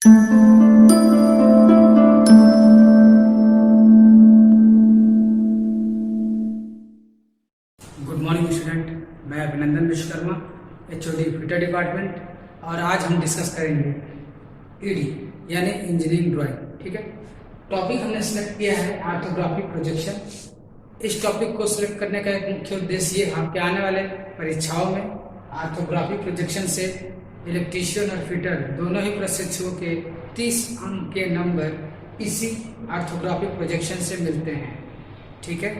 Good morning student, मैं अभिनंदन Vishwakarma, HOD fitter department. और आज हम डिस्कस करेंगे ED यानी इंजीनियरिंग ड्राइंग। ठीक है, टॉपिक हमने सेलेक्ट किया है ऑर्थोग्राफिक प्रोजेक्शन। इस टॉपिक को सिलेक्ट करने का एक मुख्य उद्देश्य ये आपके आने वाले परीक्षाओं में ऑर्थोग्राफिक प्रोजेक्शन से इलेक्ट्रीशियन और फिटर दोनों ही प्रशिक्षुओं के 30 अंक के नंबर इसी ऑर्थोग्राफिक प्रोजेक्शन से मिलते हैं। ठीक है,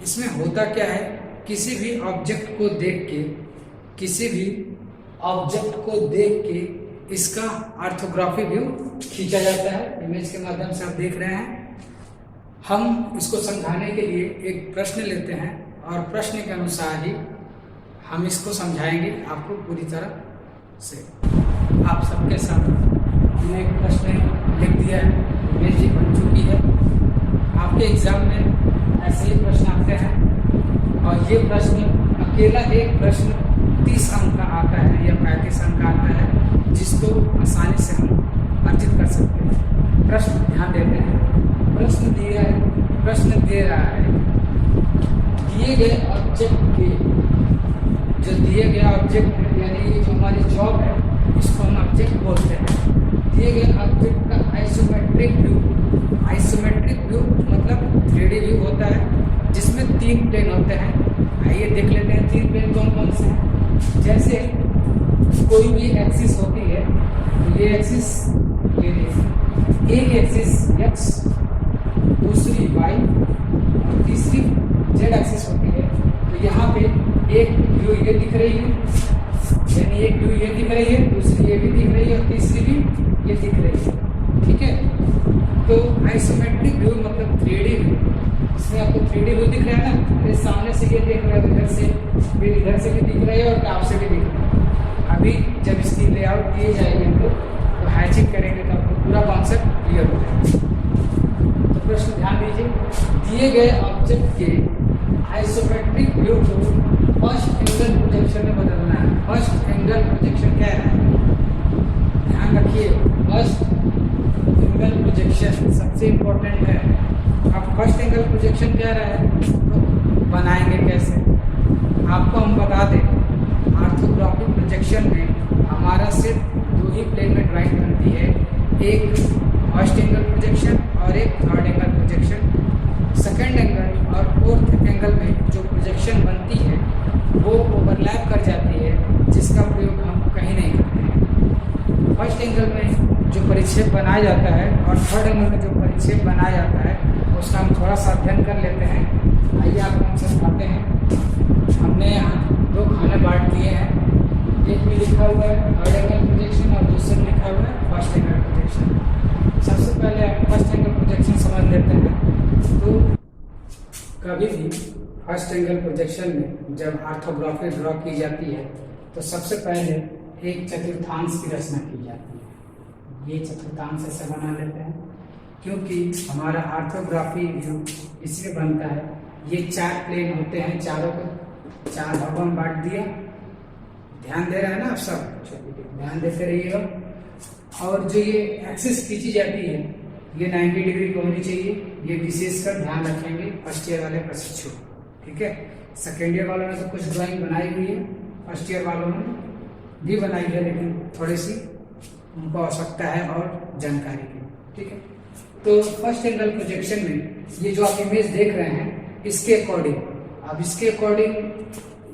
इसमें होता क्या है, किसी भी ऑब्जेक्ट को देख के इसका ऑर्थोग्राफी व्यू खींचा जाता है। इमेज के माध्यम से आप देख रहे हैं। हम इसको समझाने के लिए एक प्रश्न लेते हैं और प्रश्न के अनुसार ही हम इसको समझाएंगे आपको पूरी तरह से। आप सबके सामने हमने एक प्रश्न लिख दिया है, इमेज बन चुकी है। आपके एग्जाम में ऐसे ही प्रश्न आते हैं और ये प्रश्न अकेला एक प्रश्न 30 अंक का आता है या 35 अंक का आता है, जिसको आसानी से हम अर्जित कर सकते हैं। प्रश्न ध्यान देते हैं। प्रश्न दे रहा है दिए गए ऑब्जेक्ट के, जो दिए गए ऑब्जेक्ट है यानी जो हमारी जॉब है, इसको हम ऑब्जेक्ट बोलते हैं। दिए गए ऑब्जेक्ट का आइसोमेट्रिक व्यू मतलब 3D व्यू होता है, जिसमें 3 प्लेन होते हैं। आइए देख लेते हैं 3 प्लेन कौन कौन से हैं। जैसे कोई भी एक्सिस होती है, तो ये एक्सिस, एक एक्सिस x, दूसरी y और तीसरी z एक्सिस होती है। तो यहाँ पे एक व्यू ये दिख रही है, यानी एक व्यू ये दिख रही है, दूसरी ये भी दिख रही है और तीसरी भी ये दिख रही है। ठीक है, तो आइसोमेट्रिक व्यू मतलब 3D व्यू। इसमें आपको 3D व्यू दिख रहा है ना, मेरे सामने से ये देख रहा है, इधर से भी दिख रहा है और टॉप से भी दिख रहा है। अभी जब इसकी लेआउट किए जाएगी तो हैचिंग करेंगे तो आपको पूरा कॉन्सेप्ट क्लियर हो जाएगा। तो प्रश्न ध्यान दीजिए, दिए गए ऑब्जेक्ट के आइसोमेट्रिक व्यू को फर्स्ट एंगल प्रोजेक्शन में बदलना है। फर्स्ट एंगल प्रोजेक्शन क्या है, ध्यान रखिए, फर्स्ट एंगल प्रोजेक्शन सबसे इम्पोर्टेंट है। अब फर्स्ट एंगल प्रोजेक्शन क्या रहा है तो बनाएंगे कैसे, आपको हम बता दें। ऑर्थोग्राफिक प्रोजेक्शन में हमारा सिर्फ 2 ही प्लेन में ड्राइंग बनती है, एक फर्स्ट एंगल प्रोजेक्शन और एक third angle projection. Second angle और फोर्थ एंगल में जो प्रोजेक्शन बनती है वो ओवरलैप कर जाती है, जिसका प्रयोग हम कहीं नहीं करते हैं। फर्स्ट एंगल में जो परिक्षेप बनाया जाता है और थर्ड एंगल में जो परिक्षेप बनाया जाता है उसका हम थोड़ा सा अध्ययन कर लेते हैं। आइए आपको हम समझाते हैं। हमने यहाँ 2 खाने बांट दिए हैं, एक में लिखा हुआ है थर्ड एंगल प्रोजेक्शन और दूसरे में लिखा हुआ है फर्स्ट एंगल प्रोजेक्शन। सबसे पहले आप फर्स्ट एंगल प्रोजेक्शन समझ लेते हैं। तो कभी भी फर्स्ट एंगल प्रोजेक्शन में जब ऑर्थोग्राफी ड्रॉ की जाती है तो सबसे पहले एक चतुर्थांश की रचना की जाती है। ये चतुर्थांश ऐसे बना लेते हैं, क्योंकि हमारा ऑर्थोग्राफी व्यू इसलिए बनता है, ये 4 प्लेन होते हैं, चारों को 4 भागों में बांट दिया। ध्यान दे रहे हैं ना आप सब, ध्यान देते रहिएगा। और जो ये एक्सिस खींची जाती है ये 90 डिग्री की होनी चाहिए, ये विशेषकर ध्यान रखेंगे फर्स्ट ईयर वाले प्रशिक्षु। ठीक है, सेकेंड ईयर वालों ने तो कुछ ड्राइंग बनाई हुई है, फर्स्ट ईयर वालों ने भी बनाई है, लेकिन थोड़ी सी उनको आवश्यकता है और जानकारी की। ठीक है, तो फर्स्ट एंगल प्रोजेक्शन में ये जो आप इमेज देख रहे हैं इसके अकॉर्डिंग, अब इसके अकॉर्डिंग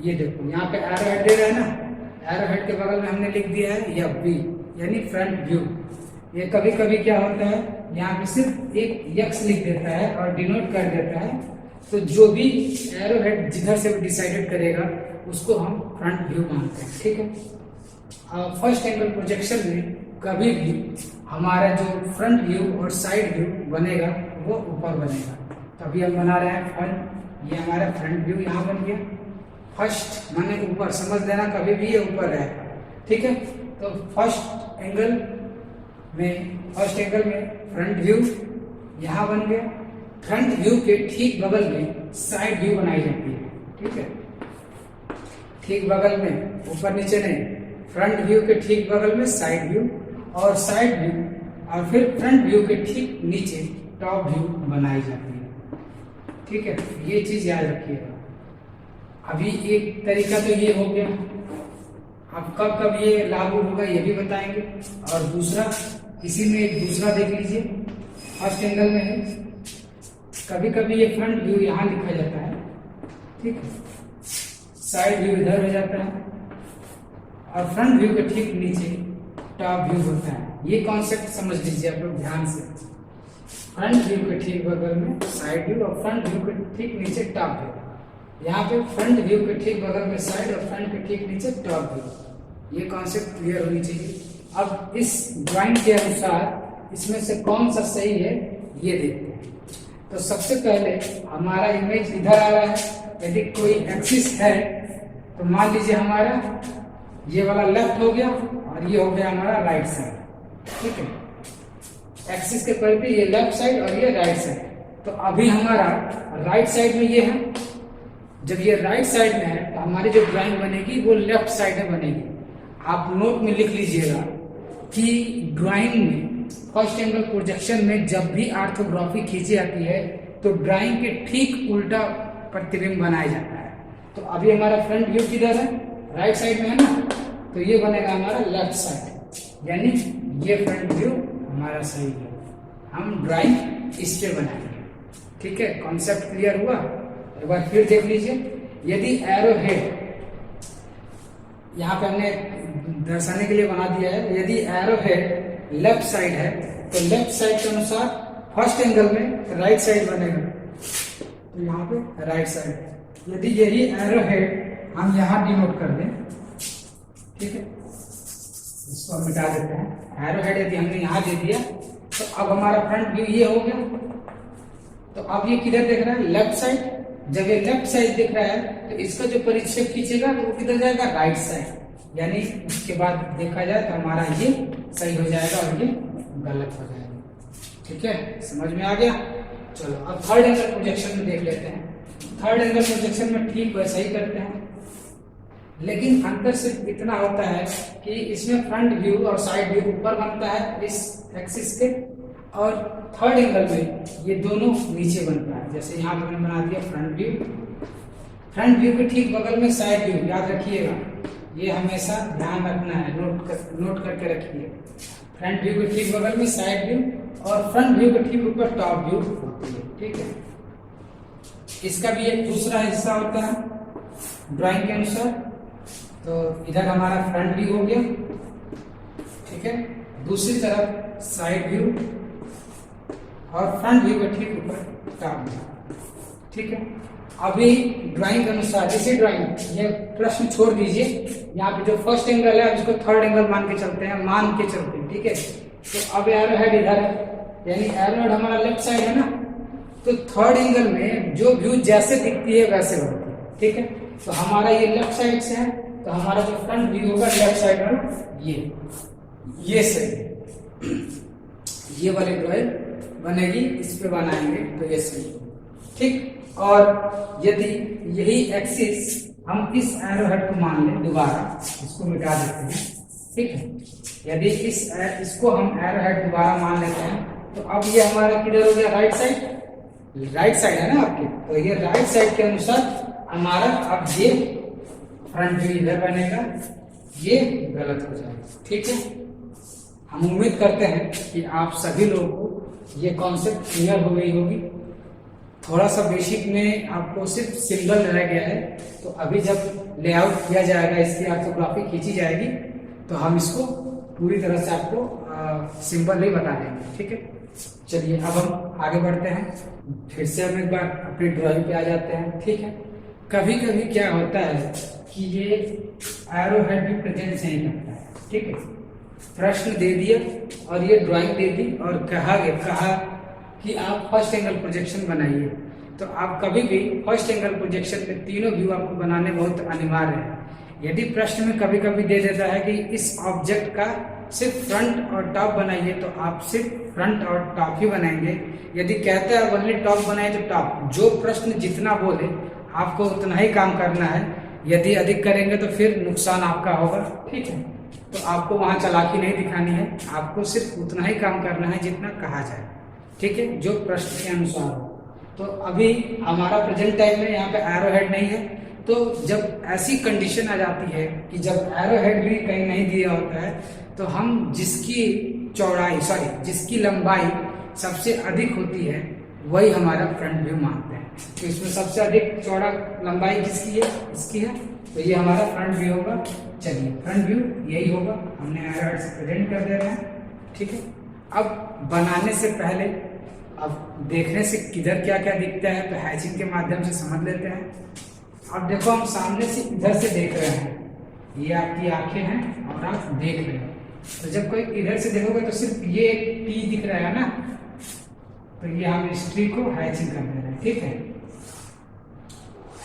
ये देखो यहाँ पे एरो हेड दे रहा है ना, एरो हेड के बगल में हमने लिख दिया है FV यानी फ्रंट व्यू। ये कभी कभी क्या होता है, यहाँ पे सिर्फ एक x लिख देता है और डिनोट कर देता है, तो जो भी एरो हेड जिधर से डिसाइडेड करेगा उसको हम फ्रंट व्यू मानते हैं। ठीक है, फर्स्ट एंगल प्रोजेक्शन में कभी भी हमारा जो फ्रंट व्यू और साइड व्यू बनेगा वो ऊपर बनेगा। तो अभी हम बना रहे हैं फ्रंट, ये हमारा फ्रंट व्यू यहाँ बन गया। फर्स्ट माने ऊपर, समझ लेना कभी भी ये ऊपर रहेगा। ठीक है, तो फर्स्ट एंगल में फ्रंट व्यू यहाँ बन गया। फ्रंट व्यू के ठीक बगल में साइड व्यू बनाई जाती है। ठीक है, ठीक बगल में, ऊपर नीचे नहीं, फ्रंट व्यू के ठीक बगल में साइड व्यू, और साइड व्यू और फिर फ्रंट व्यू के ठीक नीचे टॉप व्यू बनाई जाती है। ठीक है, ये चीज याद रखिएगा। अभी एक तरीका तो ये हो गया, अब कब कब ये लागू होगा ये भी बताएंगे। और दूसरा, इसी में एक दूसरा देख लीजिए, फर्स्ट एंगल में है, कभी कभी ये फ्रंट व्यू यहाँ लिखा जाता है, ठीक है, साइड व्यू इधर हो जाता है और फ्रंट व्यू के ठीक नीचे टॉप व्यू होता है। ये कॉन्सेप्ट समझ लीजिए आप लोग ध्यान से। फ्रंट व्यू के ठीक बगल में साइड व्यू और फ्रंट व्यू के ठीक नीचे टॉप व्यू। यहाँ पे फ्रंट व्यू के ठीक बगल में साइड और फ्रंट के ठीक नीचे टॉप व्यू। ये कॉन्सेप्ट क्लियर होनी चाहिए। अब इस ड्राइंग के अनुसार इसमें से कौन सा सही है ये देखते हैं। तो सबसे पहले हमारा इमेज इधर आ रहा है, यदि कोई एक्सिस है तो मान लीजिए हमारा ये वाला लेफ्ट हो गया और ये हो गया हमारा राइट साइड। ठीक है, एक्सिस के पलटे ये लेफ्ट साइड और ये राइट साइड। तो अभी हमारा राइट साइड में ये है, जब ये राइट साइड में है तो हमारी जो ड्राइंग बनेगी वो लेफ्ट साइड में बनेगी। आप नोट में लिख लीजिएगा कि ड्राइंग में फर्स्ट एंगल प्रोजेक्शन में जब भी ऑर्थोग्राफी खींची जाती है तो ड्राइंग के ठीक उल्टा प्रतिबिंब बनाया जाता है। तो अभी हमारा फ्रंट व्यू किधर है, राइट साइड में है ना, तो ये बनेगा हमारा लेफ्ट साइड, यानी ये फ्रंट व्यू हमारा सही है। हम ड्राइंग इस पे बनाएंगे। ठीक है, कॉन्सेप्ट क्लियर हुआ। एक बार फिर देख लीजिए, यदि एरो हेड यहाँ पे हमने दर्शाने के लिए बना दिया है, यदि एरो हेड लेफ्ट साइड है तो लेफ्ट साइड के अनुसार फर्स्ट एंगल में राइट साइड बनेगा, तो यहाँ पे राइट साइड। यदि यही एरो हेड हम यहाँ डिनोट कर दें, ठीक है, इसको हम मिटा देते हैं। एरो हेड यदि हमने यहाँ दे दिया तो अब हमारा फ्रंट व्यू ये हो गया। तो अब ये किधर देख रहा है, लेफ्ट साइड। जब ये लेफ्ट साइड दिख रहा है तो इसका जो परिक्षेप खींचेगा वो किधर जाएगा, राइट साइड। यानी उसके बाद देखा जाए तो हमारा ये सही हो जाएगा और ये गलत हो जाएगा। ठीक है, समझ में आ गया। चलो अब थर्ड एंगल प्रोजेक्शन में देख लेते हैं। थर्ड एंगल प्रोजेक्शन में ठीक वैसा ही करते हैं, लेकिन अंतर सिर्फ इतना होता है कि इसमें फ्रंट व्यू और साइड व्यू ऊपर बनता है इस एक्सिस के, और थर्ड एंगल में ये दोनों नीचे बनता है। जैसे यहाँ पर हमने बना दिया फ्रंट व्यू, फ्रंट व्यू के ठीक बगल में साइड व्यू। याद रखिएगा, ये हमेशा ध्यान रखना है, नोट करके रखिए। फ्रंट व्यू के ठीक बगल में साइड व्यू और फ्रंट व्यू के ठीक ऊपर टॉप व्यू होती है। ठीक है, इसका भी एक दूसरा हिस्सा होता है ड्राइंग के अनुसार। तो इधर हमारा फ्रंट व्यू हो गया, ठीक है, दूसरी तरफ साइड व्यू और फ्रंट व्यू के ठीक ऊपर टॉप व्यू। ठीक है, अभी ड्राइंग के अनुसार इसी ड्राइंग ये प्रश्न छोड़ दीजिए, यहाँ पे जो फर्स्ट एंगल है उसको थर्ड एंगल मान के चलते हैं। ठीक है, तो अब एरो हेड इधर है, यानी एरो हेड हमारा लेफ्ट साइड है ना, तो थर्ड एंगल में जो व्यू जैसे दिखती है वैसे बनती है। ठीक है, तो हमारा ये लेफ्ट साइड से है तो हमारा जो फ्रंट व्यू होगा लेफ्ट साइड में ये सही, ये वाली ड्राइंग बनेगी, इस पे बनाएंगे तो ये सही। ठीक, और यदि यही एक्सिस हम इस एरो हेड को मान लें, दोबारा इसको मिटा देते हैं। ठीक है, यदि इसको हम एरो हेड दोबारा मान लेते हैं तो अब ये हमारा किधर हो गया, राइट साइड है ना आपके, तो ये राइट साइड के अनुसार हमारा अब ये फ्रंट व्यू इधर बनेगा, ये गलत हो जाएगा। ठीक है, हम उम्मीद करते हैं कि आप सभी लोगों को ये कॉन्सेप्ट क्लियर हो गई होगी। थोड़ा सा बेसिक में आपको सिर्फ सिंबल रह गया है, तो अभी जब लेआउट किया जाएगा, इसकी ऑर्थोग्राफी खींची जाएगी तो हम इसको पूरी तरह से आपको सिंबल ही बता देंगे। ठीक है, चलिए अब हम आगे बढ़ते हैं। फिर से हम एक बार अपनी ड्राइंग पे आ जाते हैं। ठीक है, कभी कभी क्या होता है कि ये एरो हेड भी प्रेजेंट नहीं करता है। ठीक है, प्रश्न दे दिया और ये ड्राइंग दे दी और कहा कि आप फर्स्ट एंगल प्रोजेक्शन बनाइए, तो आप कभी भी फर्स्ट एंगल प्रोजेक्शन में तीनों व्यू आपको बनाने बहुत अनिवार्य है। यदि प्रश्न में कभी कभी दे देता है कि इस ऑब्जेक्ट का सिर्फ फ्रंट और टॉप बनाइए, तो आप सिर्फ फ्रंट और टॉप ही बनाएंगे। यदि कहता है ओनली टॉप बनाए तो टॉप, जो प्रश्न जितना बोले आपको उतना ही काम करना है। यदि अधिक करेंगे तो फिर नुकसान आपका होगा। ठीक है, तो आपको वहाँ चालाकी नहीं दिखानी है, आपको सिर्फ उतना ही काम करना है जितना कहा जाए, ठीक है, जो प्रश्न के अनुसार हो। तो अभी हमारा प्रेजेंट टाइम में यहाँ पे एरो हेड नहीं है, तो जब ऐसी कंडीशन आ जाती है कि जब एरो हेड भी कहीं नहीं दिया होता है, तो हम जिसकी जिसकी लंबाई सबसे अधिक होती है वही हमारा फ्रंट व्यू मानते हैं। तो इसमें सबसे अधिक चौड़ा लंबाई किसकी है? इसकी है, तो ये हमारा फ्रंट व्यू होगा। चलिए फ्रंट व्यू यही होगा, हमने एरो हेड से प्रेजेंट कर दे रहे हैं, ठीक है। अब बनाने से पहले, अब देखने से किधर क्या क्या दिखता है तो हैचिंग के माध्यम से समझ लेते हैं। अब देखो हम सामने से इधर से देख रहे हैं, ये आपकी आंखें हैं और आप देख रहे हैं, तो जब कोई इधर से देखोगे तो सिर्फ ये एक टी दिख रहा है ना, तो ये हम इस ट्री को हैचिंग कर दे रहे हैं, ठीक है।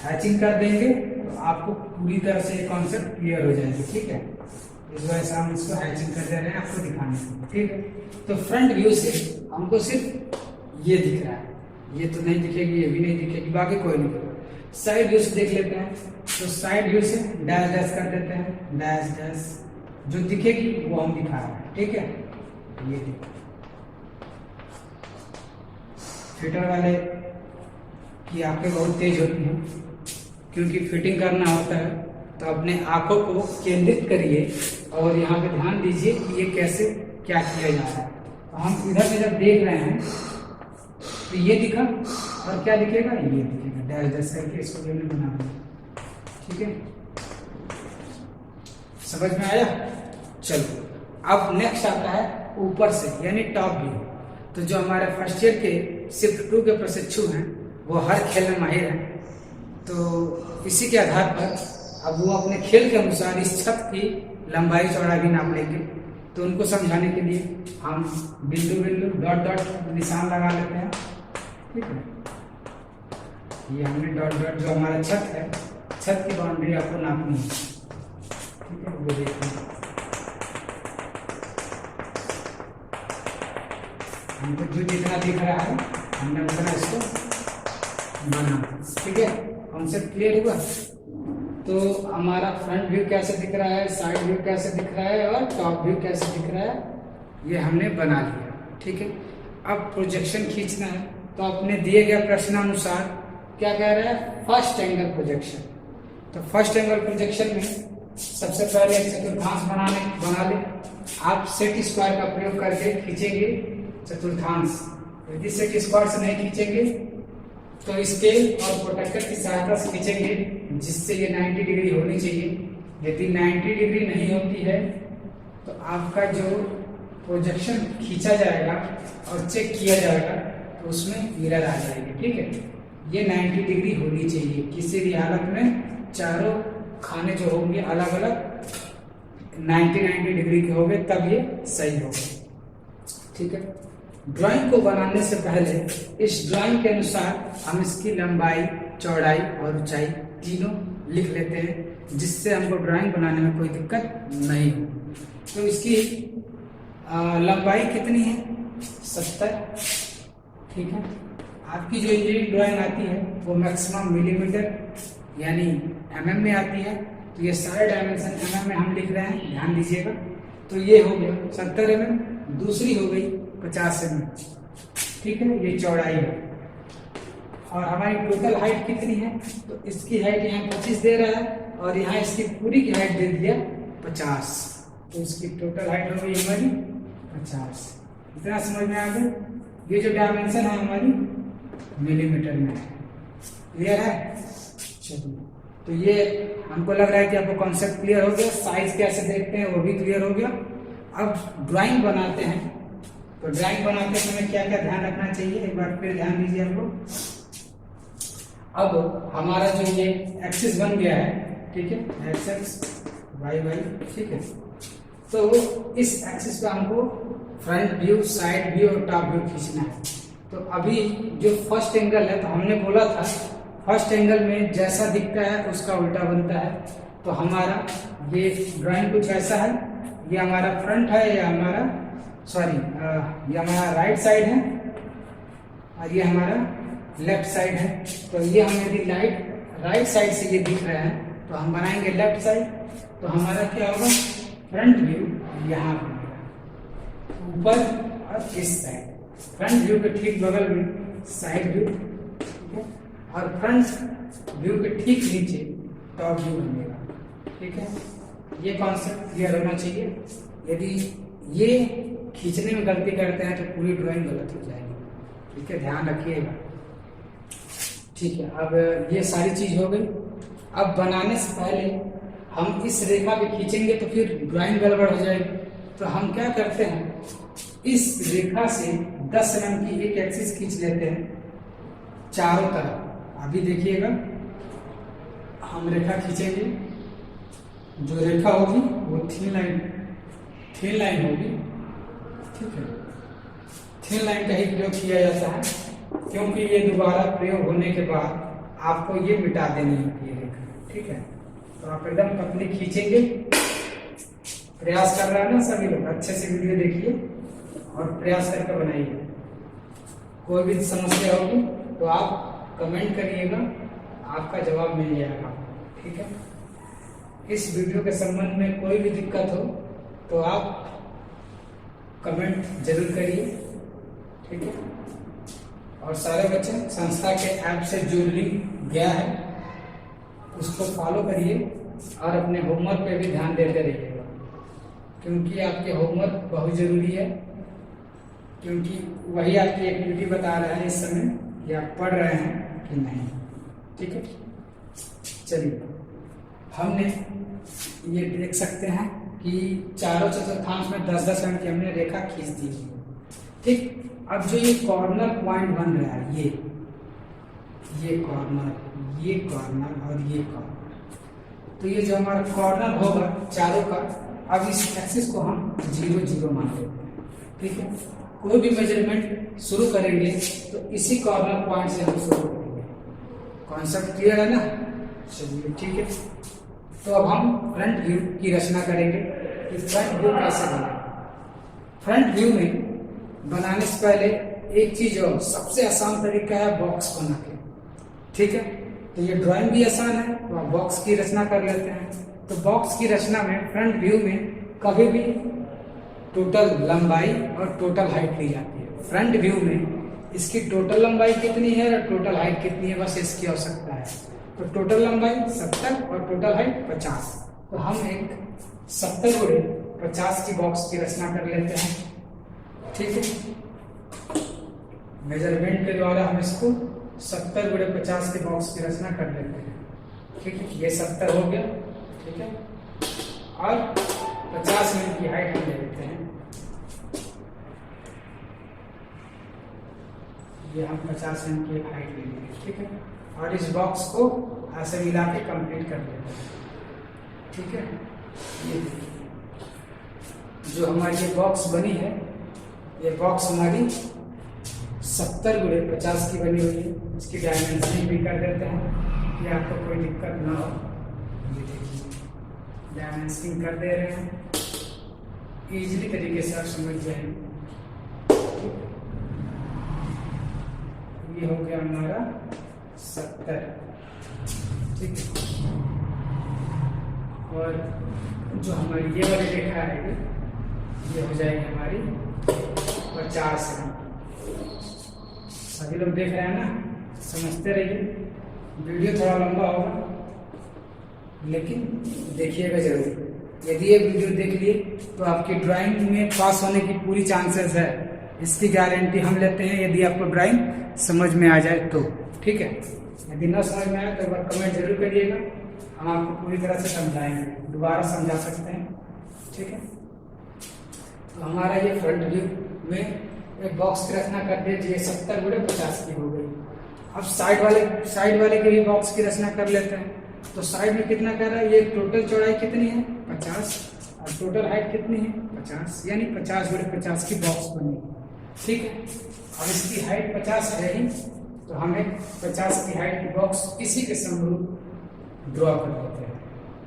हैचिंग कर देंगे तो आपको पूरी तरह से ये कॉन्सेप्ट क्लियर हो जाएगी, ठीक है। इस वजह से हम इसको हैचिंग कर दे रहे हैं आपको दिखाने के, ठीक है। तो फ्रंट व्यू से हमको सिर्फ ये दिख रहा है, ये तो नहीं दिखेगी, ये भी नहीं दिखेगी, बाकी कोई नहीं दिखेगा। साइड व्यू से देख लेते हैं, तो साइड व्यू से डैश डैश कर देते हैं, डैश डैश, जो दिखेगी वो हम दिखा रहे हैं, ठीक है। ये देखो फिटर वाले की आंखें बहुत तेज होती हैं, क्योंकि फिटिंग करना होता है, तो अपने आंखों को केंद्रित करिए और यहाँ पे ध्यान दीजिए कि ये कैसे क्या किया जा रहा है। तो हम इधर से जब देख रहे हैं तो ये दिखा, और क्या दिखेगा? ये दिखेगा, डैश डैश करके इसको हमने बना दिया, ठीक है। समझ में आया? चलो अब नेक्स्ट आता है ऊपर से, यानी टॉप व्यू। तो जो हमारे फर्स्ट ईयर के शिफ्ट 2 के प्रशिक्षु हैं वो हर खेल में माहिर हैं, तो इसी के आधार पर अब वो अपने खेल के अनुसार इस छत की लंबाई चौड़ाई भी नाप लेंगे। तो उनको समझाने के लिए हम बिंदु बिंदु डॉट डॉट निशान लगा लेते हैं, ठीक है। ये हमने डॉट डॉट, जो हमारा छत है, छत की बाउंड्री आपको नापनी है, ठीक है। वो देखिए हमको जो जितना दिख रहा है हमने उतना इसको बना, ठीक है। कॉन्सेप्ट क्लियर हुआ? तो हमारा फ्रंट व्यू कैसे दिख रहा है, साइड व्यू कैसे दिख रहा है और टॉप व्यू कैसे दिख रहा है, ये हमने बना लिया, ठीक है। अब प्रोजेक्शन खींचना है, तो अपने दिए गए प्रश्नानुसार क्या कह रहा है? First angle projection. तो फर्स्ट एंगल प्रोजेक्शन में सबसे पहले एक चतुर्थांश बना ले। आप सेट स्क्वायर का प्रयोग करके खींचेंगे चतुर्थांश। यदि सेट स्क्वायर से नहीं खींचेंगे तो स्केल और प्रोटेक्टर की सहायता से खींचेंगे, जिससे ये 90 डिग्री होनी चाहिए। यदि 90 डिग्री नहीं होती है तो आपका जो प्रोजेक्शन खींचा जाएगा और चेक किया जाएगा तो उसमें एरर आ जाएगी, ठीक है। ये 90 डिग्री होनी चाहिए, किसी भी हालत में चारों खाने जो होंगे अलग अलग 90 डिग्री के होंगे, तब ये सही होगा, ठीक है। ड्राइंग को बनाने से पहले इस ड्राइंग के अनुसार हम इसकी लंबाई, चौड़ाई और ऊंचाई तीनों लिख लेते हैं, जिससे हमको ड्राइंग बनाने में कोई दिक्कत नहीं हो। तो इसकी लंबाई कितनी है? 70, ठीक है। आपकी जो इंजीनियरिंग ड्राइंग आती है वो मैक्सिमम मिलीमीटर यानी mm में आती है, तो ये सारे डायमेंशन mm में हम लिख रहे हैं, ध्यान दीजिएगा। तो ये हो गया 70 mm, दूसरी हो गई 50 mm, ठीक है। ये चौड़ाई है। और हमारी टोटल हाइट कितनी है? तो इसकी हाइट यहाँ 25 दे रहा है और यहाँ इसकी पूरी की हाइट दे दिया 50, तो इसकी टोटल हाइट हो गई हमारी 50। इतना समझ में आ गया? ये जो डायमेंशन है हमारी मिलीमीटर में है, क्लियर है? चलिए, तो ये हमको लग रहा है कि आपको कॉन्सेप्ट क्लियर हो गया। साइज कैसे देखते हैं वो भी क्लियर हो गया। अब ड्राइंग बनाते हैं, तो ड्राइंग बनाते समय क्या क्या ध्यान रखना चाहिए, एक बार फिर ध्यान दीजिए आप लोग। अब हमारा जो ये एक्सिस बन गया है, ठीक है, एक्स वाई वाई, ठीक है। तो इस एक्सिस पे हमको फ्रंट व्यू, साइड व्यू और टॉप व्यू खींचना है। तो अभी जो फर्स्ट एंगल है, तो हमने बोला था फर्स्ट एंगल में जैसा दिखता है उसका उल्टा बनता है। तो हमारा ये ड्राइंग कुछ ऐसा है, ये हमारा फ्रंट है, ये हमारा ये हमारा राइट साइड है और ये हमारा लेफ्ट साइड है। तो ये हम यदि राइट साइड से ये दिख रहे हैं तो हम बनाएंगे लेफ्ट साइड। तो हमारा क्या होगा, फ्रंट व्यू यहाँ बनेगा, ऊपर और इस साइड। फ्रंट व्यू के ठीक बगल में साइड व्यू, ठीक है, और फ्रंट व्यू के ठीक नीचे टॉप व्यू बनेगा, ठीक है। ये कॉन्सेप्ट क्लियर होना चाहिए। यदि ये खींचने में गलती करते हैं तो पूरी ड्राइंग गलत हो जाएगी, ठीक है, ध्यान रखिएगा। ठीक है, अब ये सारी चीज हो गई। अब बनाने से पहले हम इस रेखा पे खींचेंगे तो फिर ड्राइंग गड़बड़ हो जाएगी। तो हम क्या करते हैं, इस रेखा से 10 mm की एक एक्सिस खींच लेते हैं चारों तरफ। अभी देखिएगा, हम रेखा खींचेंगे, जो रेखा होगी वो थिन लाइन होगी, ठीक है। थिन लाइन का ही प्रयोग किया जाता है, क्योंकि ये दोबारा प्रयोग होने के बाद आपको ये मिटा देनी होती है रेखा, ठीक है। तो आप एकदम पतली खींचेंगे। प्रयास कर रहा है ना सभी लोग, अच्छे से वीडियो देखिए और प्रयास करके बनाइए। कोई भी समस्या होगी तो आप कमेंट करिएगा, आपका जवाब मिल जाएगा, ठीक है। इस वीडियो के संबंध में कोई भी दिक्कत हो तो आप कमेंट जरूर करिए, ठीक है। और सारे बच्चे संस्था के ऐप से जो लिंक गया है उसको फॉलो करिए और अपने होमवर्क पे भी ध्यान देते रहिएगा, क्योंकि आपके होमवर्क बहुत जरूरी है, क्योंकि वही आपकी एक्टिविटी बता रहा है इस समय कि आप पढ़ रहे हैं कि नहीं, ठीक है। चलिए, हमने ये देख सकते हैं कि चारों चतुर्थांश में 10-10 mm की हमने रेखा खींच दी है, ठीक। अब जो ये कॉर्नर पॉइंट बन रहा है, ये कॉर्नर, ये कॉर्नर और ये कॉर्नर, तो ये जो हमारा कॉर्नर होगा चारों का, अब इस एक्सिस को हम 0-0 मान लेते हैं, ठीक है। कोई भी मेजरमेंट शुरू करेंगे तो इसी कॉर्नर पॉइंट से हम शुरू करेंगे। कॉन्सेप्ट क्लियर है ना? चलिए, ठीक है। तो अब हम फ्रंट व्यू की रचना करेंगे कि फ्रंट व्यू कैसे बने। फ्रंट व्यू में बनाने से पहले एक चीज और, सबसे आसान तरीका है बॉक्स बना के, ठीक है। तो ये ड्राइंग भी आसान है, तो आप बॉक्स की रचना कर लेते हैं। तो बॉक्स की रचना में फ्रंट व्यू में कभी भी टोटल लंबाई और टोटल हाइट ली जाती है। फ्रंट व्यू में इसकी टोटल लंबाई कितनी है और टोटल हाइट कितनी है, बस इसकी आवश्यकता है। तो टोटल लंबाई 70 और टोटल हाइट 50। तो हम एक 70x50 की बॉक्स की रचना कर लेते हैं, ठीक है। मेजरमेंट के द्वारा हम इसको 70x50 के बॉक्स की रचना कर लेते हैं, ठीक है। ये 70 हो गया, ठीक है, और 50 mm की हाइट हम ले लेते हैं। ये हम 50 mm की हाइट ले लेंगे, ठीक है। और इस बॉक्स को ऐसे मिला के कंप्लीट कर लेते हैं, ठीक है। ये जो हमारी ये बॉक्स बनी है, ये बॉक्स हमारी 70x50 की बनी हुई है। इसकी डायमेंशनिंग भी कर देते हैं कि आपको कोई दिक्कत ना हो। ये देखिए, डायमेंशनिंग कर दे रहे हैं, इजीली तरीके से आप समझ जाएंगे। ये हो गया हमारा 70, ठीक है। और जो हमारी ये वाली रेखा है ये हो जाएगी हमारी 50 mm। सभी लोग देख रहे हैं ना, समझते रहिए। वीडियो थोड़ा लंबा होगा लेकिन देखिएगा जरूर। यदि ये वीडियो देख लिए तो आपकी ड्राइंग में पास होने की पूरी चांसेस है, इसकी गारंटी हम लेते हैं, यदि आपको ड्राइंग समझ में आ जाए तो, ठीक है। यदि ना समझ में आए तो एक बार कमेंट जरूर करिएगा, हम आपको पूरी तरह से समझाएंगे, दोबारा समझा सकते हैं, ठीक है। तो हमारा ये फ्रंट व्यू में एक बॉक्स की रचना कर दीजिए, 70x50 की हो गई। अब साइड वाले के भी बॉक्स की रचना कर लेते हैं। तो साइड में कितना कर रहा है, ये टोटल चौड़ाई कितनी है 50 और टोटल हाइट कितनी है 50, यानी 50x50 की बॉक्स बनी, ठीक है। अब इसकी हाइट 50 है ही, तो हम एक 50 की हाइट की बॉक्स इसी के समरूप ड्रॉ कर लेते हैं,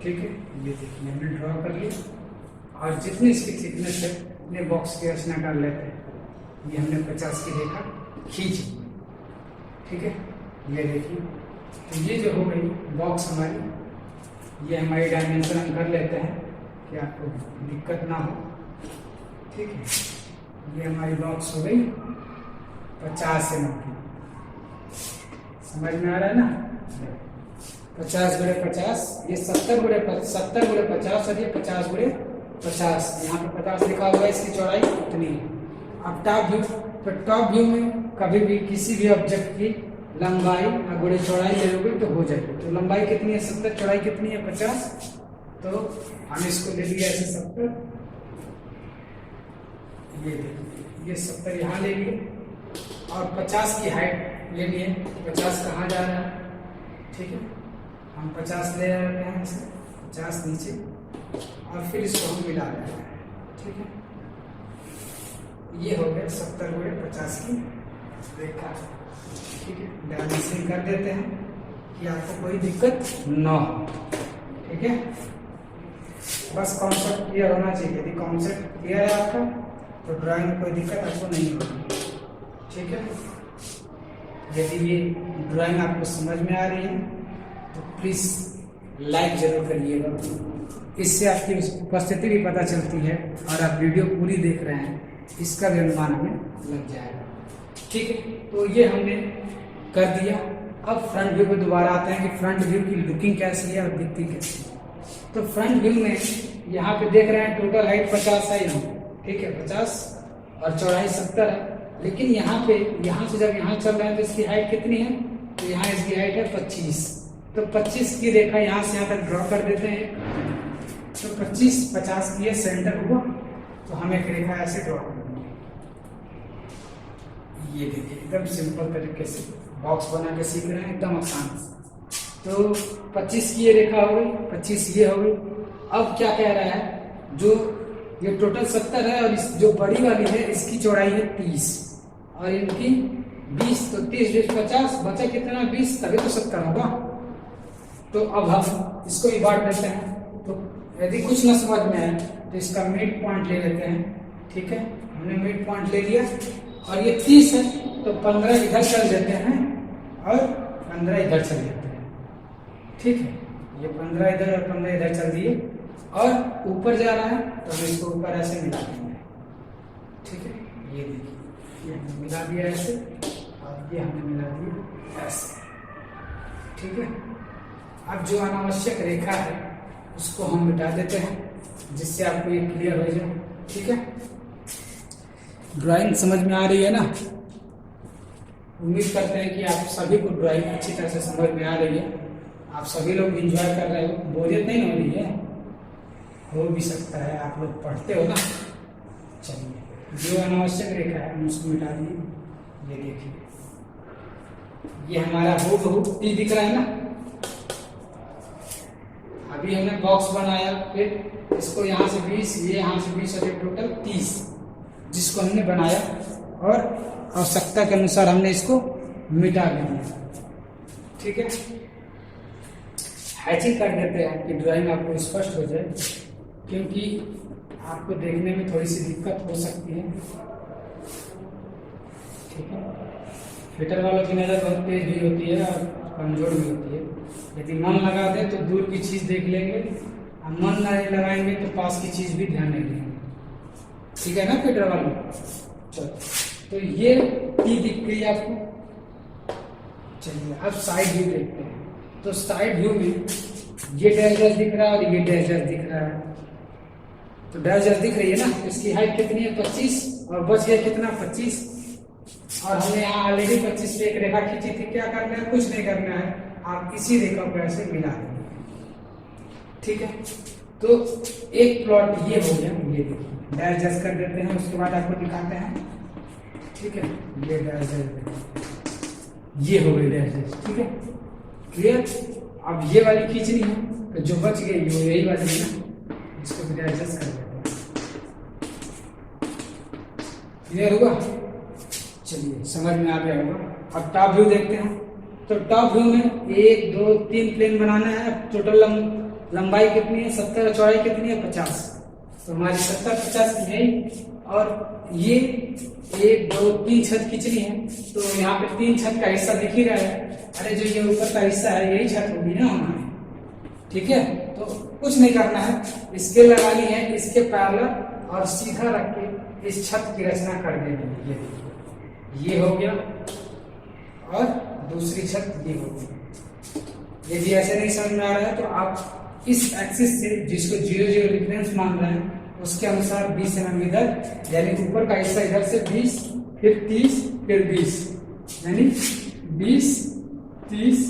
ठीक है। ये देखिए हमने ड्रॉ कर लिया और जितनी इसकी थिकनेस है अपने बॉक्स की रचना कर लेते हैं। ये हमने 50 की रेखा खींची, ठीक है। ये देखिए, तो ये जो हो गई बॉक्स हमारी, ये हमारी डायमेंशन हम कर लेते हैं कि आपको दिक्कत ना हो। ठीक है, ये हमारी बॉक्स हो गई 50 mm की। समझ में आ रहा है ना? 50 × 50, ये 70 × 50 और ये 50 × 50। यहाँ पे 50 लिखा हुआ है, इसकी चौड़ाई इतनी है। अब टॉप व्यू, तो टॉप व्यू में कभी भी किसी भी ऑब्जेक्ट की लंबाई गुणे चौड़ाई ले लोगे तो हो जाएगी। तो लंबाई कितनी है 70, चौड़ाई कितनी है 50, तो हम इसको ले लिया ऐसे 70। ये देखिए, ये 70 यहाँ ले लिए और 50 की हाइट ले लिए। 50 कहाँ जा रहा है? ठीक है, हम 50 ले रहे हैं इसे, 50 नीचे, और फिर इसको हम मिला रहे हैं। ठीक है, ये हो गया 70 × 50 की रेखा। ठीक है, डायमेंशनिंग कर देते हैं कि आपको कोई दिक्कत ना हो। ठीक है, बस कॉन्सेप्ट क्लियर होना चाहिए। यदि कॉन्सेप्ट क्लियर है आपका तो ड्राइंग में कोई दिक्कत आपको नहीं होगी। ठीक है, यदि ये ड्राइंग आपको समझ में आ रही है तो प्लीज़ लाइक जरूर करिएगा, इससे आपकी उपस्थिति भी पता चलती है और आप वीडियो पूरी देख रहे हैं इसका भी अनुमान हमें लग जाएगा। ठीक है, तो ये हमने कर दिया। अब फ्रंट व्यू पे दोबारा आते हैं कि फ्रंट व्यू की लुकिंग कैसी है और दिखती कैसी है। तो फ्रंट व्यू में यहाँ पे देख रहे हैं टोटल हाइट 50 है यहाँ। ठीक है, 50 और चौड़ाई 70 है। लेकिन यहाँ पे, यहाँ से जब यहाँ चल रहे हैं तो इसकी हाइट कितनी है? तो यहाँ इसकी हाइट है 25। तो 25 की रेखा यहाँ से यहाँ तक ड्रॉ कर देते हैं। तो 25 50 की सेंटर हुआ, तो हम एक रेखा ऐसे ड्रॉ करेंगे। ये देखिए, एकदम सिंपल तरीके से बॉक्स बना के सीख रहे हैं, एकदम आसान। तो 25 की ये रेखा हो गई, 25 ये हो गई। अब क्या कह रहा है, जो ये टोटल 70 है और इस जो बड़ी वाली है इसकी चौड़ाई है 30 और इनकी 20। तो 30 × 50 बचा कितना? 20, तभी तो 70 होगा। तो अब हम इसको ही बांट देते हैं। तो यदि कुछ न समझ में आए तो इसका मिड पॉइंट ले लेते हैं। ठीक है, हमने मिड पॉइंट ले लिया और ये 30 है तो 15 इधर चल देते हैं और 15 इधर चल देते हैं। ठीक है, ये 15 इधर और 15 इधर चल दिए और ऊपर जा रहा है तो हम इसको ऊपर ऐसे मिला देंगे। ठीक है, ये देखिए, ये हमने मिला दिया ऐसे और ये हमने मिला दिया ऐसे। ठीक है, अब जो अनावश्यक रेखा है उसको हम मिटा देते हैं जिससे आपको ये क्लियर हो जाए। ठीक है, ड्राइंग समझ में आ रही है ना? उम्मीद करते हैं कि आप सभी को ड्राइंग अच्छी तरह से समझ में आ रही है। आप सभी लोग एंजॉय कर रहे हो, बोरियत नहीं हो रही है? हो भी सकता है, आप लोग पढ़ते हो ना। चलिए, जो अनावश्यक रेखा है हम उसको मिटा दिए। ये देखिए, ये हमारा हूबहू टी दिख रहा है ना। अभी हमने बॉक्स बनाया, फिर इसको यहाँ से 20, ये यहाँ से 20 और ये टोटल 30 जिसको हमने बनाया और आवश्यकता के अनुसार हमने इसको मिटा दिया। ठीक है, हैचिंग कर देते हैं कि ड्राइंग आपको स्पष्ट हो जाए, क्योंकि आपको देखने में थोड़ी सी दिक्कत हो सकती है। ठीक है, फिटर वालों की नज़र बहुत तेज भी होती है और कमजोर भी होती है। यदि मन लगा दें तो दूर की चीज़ देख लेंगे, और मन नहीं लगाएंगे तो पास की चीज़ भी ध्यान नहीं देंगे। ठीक है ना फिटर वालों? चलो, तो ये टी दिख गई आपको। चलिए, अब साइड व्यू देखते हैं। तो साइड व्यू में ये डैश दिख रहा है और ये डैश दिख रहा है। तो डैश दिख रही है ना, इसकी हाइट कितनी है? 25 और बच गया कितना? 25। और हमने यहाँ ऑलरेडी 25 पे एक रेखा खींची थी। क्या करना है? कुछ नहीं करना है, आप इसी रेखा को ऐसे मिला देंगे। ठीक है, तो एक प्लॉट ये हो गया। ये देखिए, डैश कर देते हैं, उसके बाद आपको दिखाते हैं। ठीक है, ये डैश ये हो गई डैश। ठीक है, क्लियर? अब ये वाली खींचनी है तो जो बच गई वो यही वाली है ना, इसको भी एडजस्ट कर देते हैं। क्लियर हुआ? चलिए, समझ में आ गया होगा। अब टॉप व्यू देखते हैं। तो टॉप व्यू में 1 2 3 प्लेन बनाना है। टोटल लंबाई कितनी है? 70 और चौड़ाई कितनी है? 50। तो हमारी 70 50 की है। और ये 1 2 3 छत खींचनी है। तो यहाँ पे 3 छत का हिस्सा दिख ही रहा है। अरे जो ये ऊपर का हिस्सा है यही छत होगी ना हमारी। ठीक है, तो कुछ नहीं करना है, स्केल लगानी है इसके पैरेलल और सीधा रख के इस छत की रचना कर देनी है। ये हो गया और दूसरी छत ये हो गई। यदि ऐसे नहीं समझ में आ रहा है तो आप इस एक्सिस से जिसको 0 0 रेफरेंस मान रहे हैं उसके अनुसार 20 mm इधर, यानी ऊपर का हिस्सा इधर से 20, फिर 30, फिर 20, यानी 20 30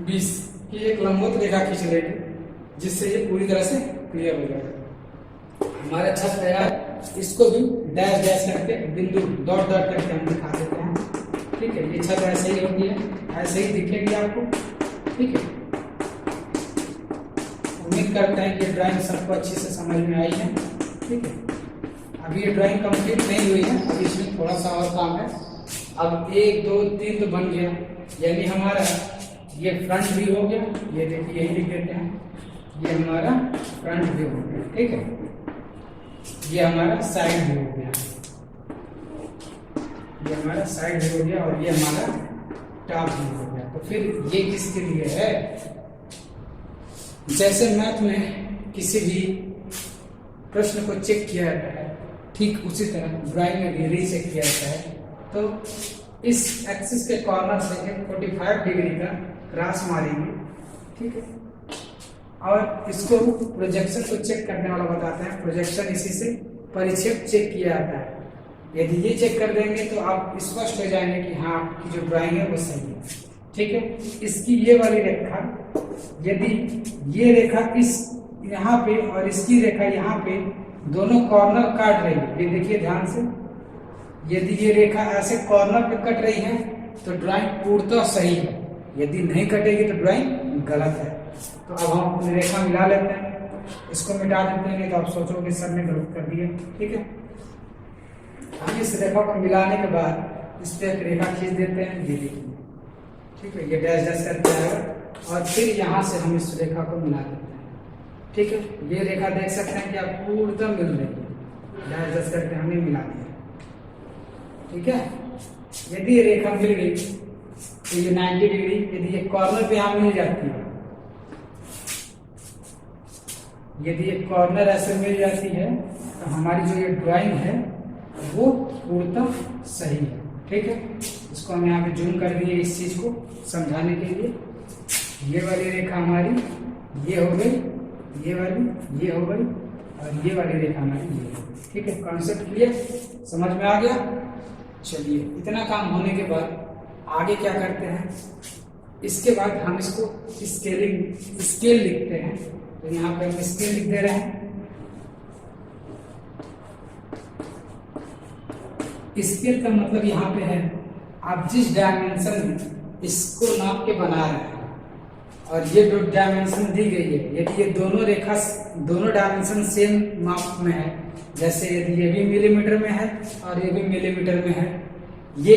20 की एक लंबवत रेखा खींच लेंगे, जिससे ये पूरी तरह से क्लियर हो जाएगा। हमारा छत तैयार। इसको भी डैश डैश करके बिंदु डॉट डॉट करके हम दिखा देते हैं। ठीक है, ये छत ऐसे ही होती है, ऐसे ही दिखेगी आपको। ठीक है, उम्मीद करते हैं कि ड्राइंग सबको अच्छे से समझ में आई है। ठीक है, अभी ये ड्राइंग कंप्लीट नहीं हुई है, अभी इसमें थोड़ा सा और काम है। अब 1 2 3 तो बन गया, यानी हमारा ये फ्रंट व्यू हो गया। ये देखिए, यही लिख देते हैं, ये हमारा फ्रंट व्यू हो गया। ठीक है, ये हमारा साइड व्यू हो गया, ये हमारा साइड व्यू हो गया, और ये हमारा टॉप व्यू हो गया। तो फिर ये किसके लिए है? जैसे मैथ में किसी भी प्रश्न को चेक किया जाता है, ठीक उसी तरह ड्राइंग में भी रीचेक किया जाता है। तो इस एक्सिस के कॉर्नर से एक 45 डिग्री का क्रॉस मारेंगे। ठीक है, और इसको प्रोजेक्शन को चेक करने वाला बताते हैं। प्रोजेक्शन इसी से परिक्षेप चेक किया जाता है। यदि ये चेक कर देंगे तो आप स्पष्ट हो जाएंगे कि हाँ, आपकी जो ड्राइंग है वो सही है। ठीक है, इसकी ये वाली रेखा, यदि ये रेखा इस यहाँ पे और इसकी रेखा यहाँ पे दोनों कॉर्नर काट रही है, ये देखिए ध्यान से, यदि ये रेखा ऐसे कॉर्नर पे कट रही है तो ड्राइंग पूर्णतः सही है, यदि नहीं कटेगी तो ड्राइंग गलत है। तो अब हम अपनी रेखा मिला लेते हैं, इसको मिटा देते हैं, नहीं तो आप सोचोगे सर ने गलत कर दिया। ठीक है, हम इस रेखा को मिलाने के बाद इस पे एक रेखा खींच देते हैं, ये देखिए। ठीक है, ये डैश डैश करके आएगा और फिर यहाँ से हम इस रेखा को मिला देते हैं। ठीक है, ये रेखा देख सकते हैं कि आप पूर्णतः मिल रही है, डैश डैश करके हमने मिला दिया। ठीक है, यदि ये रेखा मिल गई तो ये 90 डिग्री, यदि ये कॉर्नर पे यहाँ मिल जाती है, यदि ये कॉर्नर ऐसे मिल जाती है तो हमारी जो ये ड्राइंग है वो पूर्णतः सही है। ठीक है, इसको हम यहाँ पे जूम कर दिए इस चीज को समझाने के लिए। ये वाली रेखा हमारी ये हो गई, ये वाली ये हो गई, और ये वाली रेखा हमारी ये हो गई। ठीक है, कॉन्सेप्ट क्लियर, समझ में आ गया? चलिए, इतना काम होने के बाद आगे क्या करते हैं, इसके बाद हम इसको स्केल लिखते हैं। तो यहाँ पे हम स्केल लिख दे रहे हैं। स्केल का मतलब यहाँ पे है आप जिस डायमेंशन में इसको नाप के बना रहे हैं, और ये जो डायमेंशन दी गई है, यदि ये दोनों रेखा दोनों डायमेंशन सेम माप में है, जैसे यदि ये भी मिलीमीटर में है और ये भी मिलीमीटर में है, ये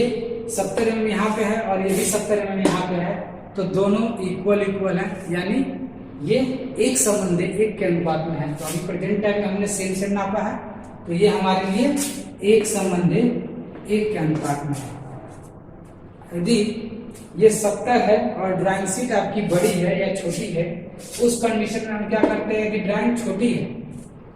70 mm यहाँ पे है और ये भी 70 mm यहाँ पे है, तो दोनों इक्वल है, यानी ये एक संबंध एक के अनुपात में है। तो अभी प्रेजेंट टाइम में हमने सेम नापा है, तो ये हमारे लिए एक संबंध एक के अनुपात में है। यदि ये 70 है और ड्राइंग शीट आपकी बड़ी है या छोटी है, उस कंडीशन में हम क्या करते हैं कि ड्राइंग छोटी है,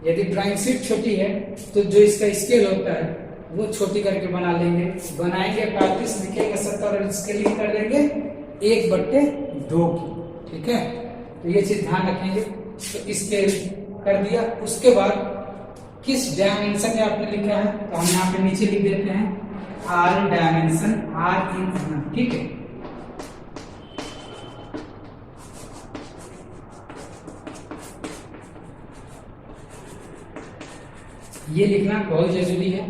यदि ड्राइंग शीट छोटी है तो जो इसका स्केल होता है वो छोटी करके बना लेंगे, बनाएंगे 35 लिखेंगे 70 और स्केलिंग कर देंगे 1/2 की। ठीक है, तो ये चीज ध्यान रखेंगे। तो स्केल कर दिया, उसके बाद किस डायमेंशन में आपने लिखा है तो हम यहाँ पे नीचे लिख देते हैं आर डायमेंशन, आर इन। ठीक है, ये लिखना बहुत जरूरी है।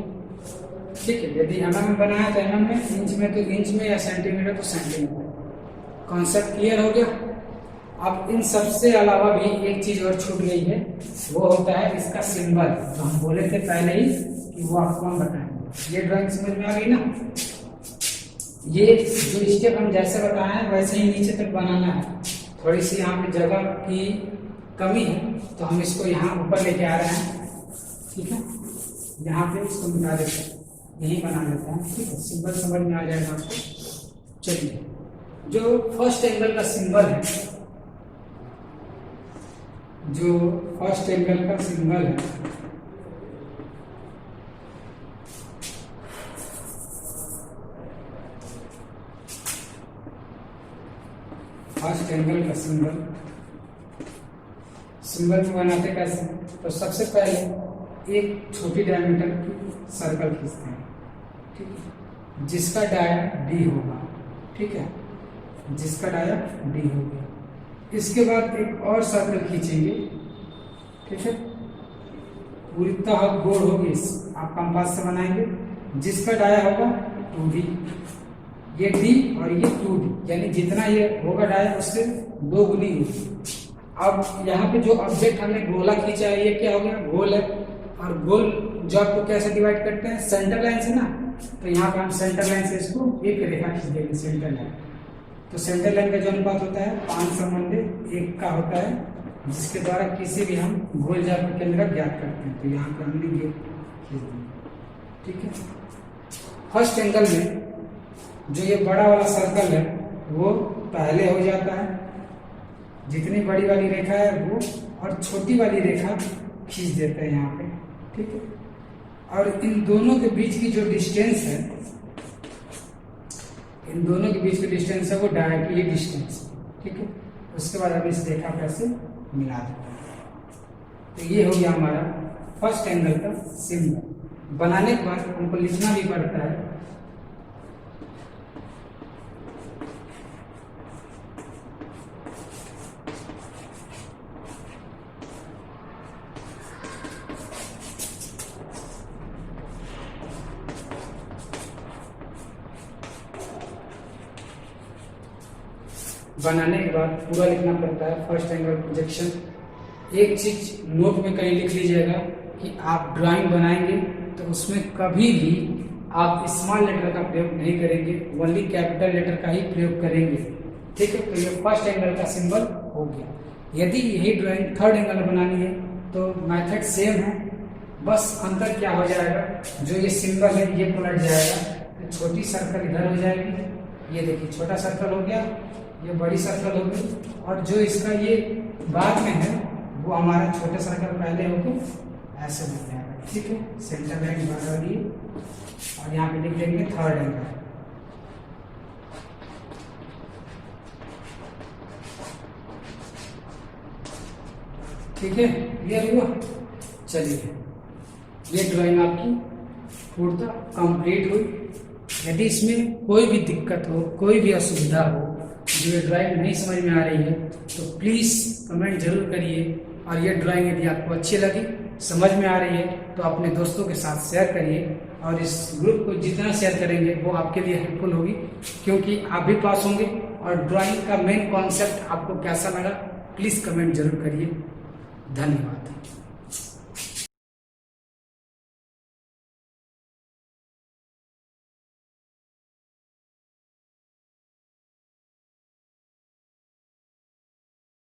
ठीक है, यदि mm में बनाया तो mm में, इंच में तो इंच में, या सेंटीमीटर तो सेंटीमीटर। कॉन्सेप्ट क्लियर हो गया? अब इन सबसे अलावा भी एक चीज और छूट गई है, वो होता है इसका सिंबल। तो हम बोले थे पहले ही कि वो आपको हम बताएंगे। ये ड्राइंग समझ में आ गई ना? ये जो स्टेप हम जैसे बताए हैं वैसे ही नीचे तक बनाना है। थोड़ी सी यहाँ पे जगह की कमी है तो हम इसको यहाँ ऊपर लेके आ रहे हैं। ठीक है, यहाँ पे इसको मिटा देते हैं, यही बना देते हैं। ठीक है, सिंबल समझ में आ जाएगा आपको। चलिए, जो फर्स्ट एंगल का सिंबल है जो फर्स्ट एंगल का सिंबल है, फर्स्ट एंगल का सिंबल को बनाते कैसे? तो सबसे पहले एक छोटी डायमीटर की सर्कल खींचते हैं, ठीक है, जिसका डाया डी होगा, ठीक है, जिसका डाया डी होगा। इसके बाद एक और सर्कल खींचेंगे, ठीक है, पूरी तह गोल होगी, आप कंपास से बनाएंगे, जिसका डाया होगा 2D, ये डी और ये 2D, यानी जितना ये होगा डाया उससे 2 गुनी होगी। अब यहाँ पे जो ऑब्जेक्ट हमने गोला खींचा है ये क्या हो गया? गोल है। और गोल जो आपको कैसे डिवाइड करते हैं? सेंटर लाइन से ना, तो यहाँ पे हम सेंटर लाइन से इसको एक रेखा खींच देंगे, सेंटर लाइन। तो सेंटर लाइन का जो अनुपात होता है 5:1 का होता है, जिसके द्वारा किसी भी हम गोल जाल केंद्र ज्ञात करते हैं। तो यहाँ पे हमने ये खींच दिया, ठीक है। फर्स्ट एंगल में जो ये बड़ा वाला सर्कल है वो पहले हो जाता है, जितनी बड़ी वाली रेखा है वो, और छोटी वाली रेखा खींच देते हैं यहाँ पे, ठीक है। और इन दोनों के बीच की जो डिस्टेंस है, इन दोनों के बीच की डिस्टेंस है वो डाया की ये डिस्टेंस, ठीक है। उसके बाद हम इस रेखा को ऐसे मिला देते हैं। तो ये हो गया हमारा फर्स्ट एंगल का सिंबल। बनाने के बाद हमको लिखना भी पड़ता है, बनाने के बाद पूरा लिखना पड़ता है फर्स्ट एंगल प्रोजेक्शन। एक चीज नोट में कहीं लिख लीजिएगा कि आप ड्राइंग बनाएंगे तो उसमें कभी भी आप स्मॉल लेटर का प्रयोग नहीं करेंगे, ओनली कैपिटल लेटर का ही प्रयोग करेंगे, ठीक है। तो ये फर्स्ट एंगल का सिंबल हो गया। यदि यही ड्राइंग थर्ड एंगल बनानी है तो मेथड सेम है, बस अंतर क्या हो जाएगा, जो ये सिंबल है ये पलट जाएगा, तो छोटी सर्कल इधर हो जाएगी, ये देखिए छोटा सर्कल हो गया, ये बड़ी सर्कल होगी, और जो इसका ये बाद में है वो हमारा छोटा सर्कल पहले होकर ऐसे बन जाएगा, ठीक है। सेंटर लाइन बना दी और यहाँ पे लिख देंगे थर्ड एंगल, ठीक है। क्लियर हुआ? चलिए, ये ड्राइंग आपकी पूर्णतः कंप्लीट हुई। यदि इसमें कोई भी दिक्कत हो, कोई भी असुविधा हो, जो ये ड्राइंग नहीं समझ में आ रही है, तो प्लीज़ कमेंट जरूर करिए। और ये ड्राइंग यदि आपको अच्छी लगी, समझ में आ रही है, तो अपने दोस्तों के साथ शेयर करिए, और इस ग्रुप को जितना शेयर करेंगे वो आपके लिए हेल्पफुल होगी, क्योंकि आप भी पास होंगे। और ड्राइंग का मेन कॉन्सेप्ट आपको कैसा लगा प्लीज़ कमेंट जरूर करिए। धन्यवाद।